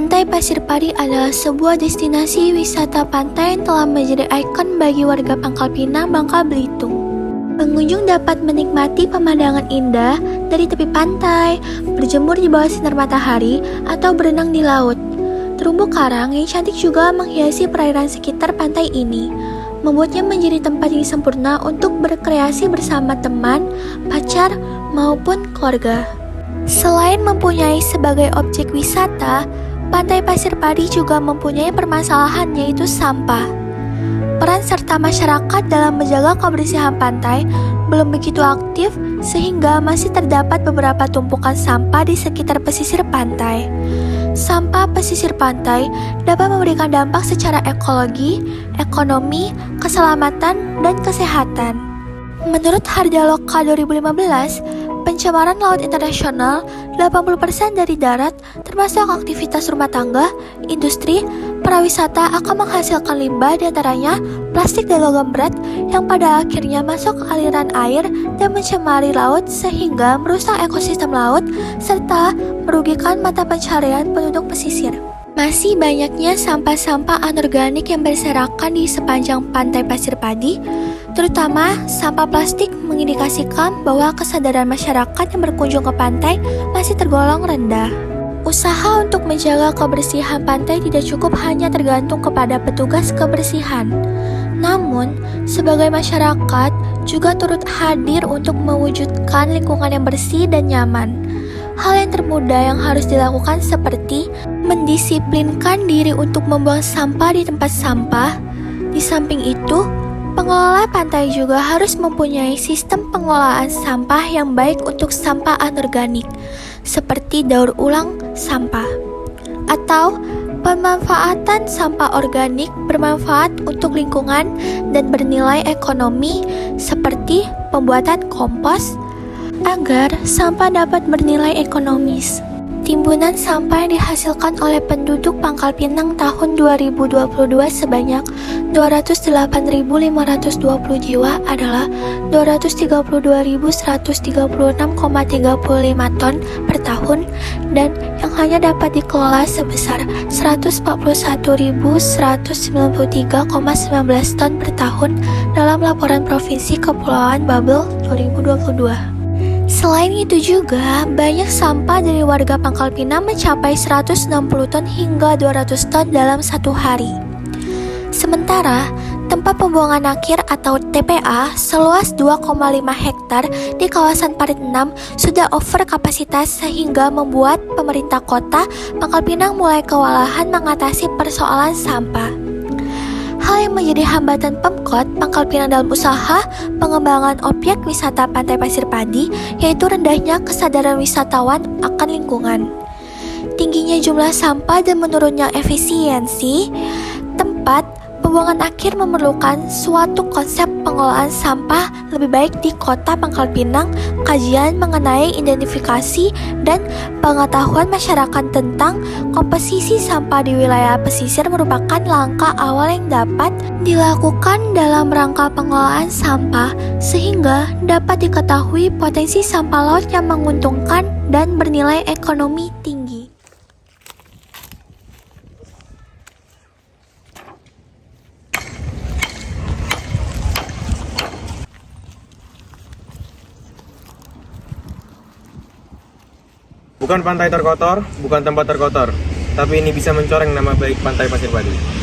Pantai Pasir Padi adalah sebuah destinasi wisata pantai yang telah menjadi ikon bagi warga Pangkal Pinang, Bangka Belitung. Pengunjung dapat menikmati pemandangan indah dari tepi pantai, berjemur di bawah sinar matahari, atau berenang di laut. Terumbu karang yang cantik juga menghiasi perairan sekitar pantai ini, membuatnya menjadi tempat yang sempurna untuk berkreasi bersama teman, pacar, maupun keluarga. Selain mempunyai sebagai objek wisata, Pantai Pasir Padi juga mempunyai permasalahan, yaitu sampah. Peran serta masyarakat dalam menjaga kebersihan pantai belum begitu aktif, sehingga masih terdapat beberapa tumpukan sampah di sekitar pesisir pantai. Sampah pesisir pantai dapat memberikan dampak secara ekologi, ekonomi, keselamatan, dan kesehatan. Menurut Harja Loka 2015, pencemaran laut internasional 80% dari darat, termasuk aktivitas rumah tangga, industri, pariwisata akan menghasilkan limbah, diantaranya plastik dan logam berat yang pada akhirnya masuk ke aliran air dan mencemari laut sehingga merusak ekosistem laut serta merugikan mata pencaharian penduduk pesisir. Masih banyaknya sampah-sampah anorganik yang berserakan di sepanjang Pantai Pasir Padi, terutama sampah plastik, mengindikasikan bahwa kesadaran masyarakat yang berkunjung ke pantai masih tergolong rendah. Usaha untuk menjaga kebersihan pantai tidak cukup hanya tergantung kepada petugas kebersihan. Namun, sebagai masyarakat juga turut hadir untuk mewujudkan lingkungan yang bersih dan nyaman. Hal yang termudah yang harus dilakukan seperti mendisiplinkan diri untuk membuang sampah di tempat sampah. Di samping itu, pengelola pantai juga harus mempunyai sistem pengelolaan sampah yang baik untuk sampah anorganik, seperti daur ulang sampah, atau pemanfaatan sampah organik bermanfaat untuk lingkungan dan bernilai ekonomi, seperti pembuatan kompos, agar sampah dapat bernilai ekonomis. Timbunan sampah yang dihasilkan oleh penduduk Pangkal Pinang tahun 2022 sebanyak 208.520 jiwa adalah 232.136,35 ton per tahun, dan yang hanya dapat dikelola sebesar 141.193,19 ton per tahun dalam laporan Provinsi Kepulauan Babel 2022. Selain itu juga, banyak sampah dari warga Pangkal Pinang mencapai 160 ton hingga 200 ton dalam satu hari. Sementara, tempat pembuangan akhir atau TPA seluas 2,5 hektar di kawasan Parit 6 sudah over kapasitas sehingga membuat pemerintah kota Pangkal Pinang mulai kewalahan mengatasi persoalan sampah. Hal yang menjadi hambatan Pemkot Pangkal Pinang dalam usaha pengembangan objek wisata Pantai Pasir Padi yaitu rendahnya kesadaran wisatawan akan lingkungan, tingginya jumlah sampah dan menurunnya efisiensi tempat pembuangan akhir. Memerlukan suatu konsep pengelolaan sampah lebih baik di kota Pangkal Pinang. Kajian mengenai identifikasi dan pengetahuan masyarakat tentang komposisi sampah di wilayah pesisir merupakan langkah awal yang dapat dilakukan dalam rangka pengelolaan sampah sehingga dapat diketahui potensi sampah laut yang menguntungkan dan bernilai ekonomi tinggi. Bukan pantai terkotor, bukan tempat terkotor, tapi ini bisa mencoreng nama baik Pantai Pasir Padi.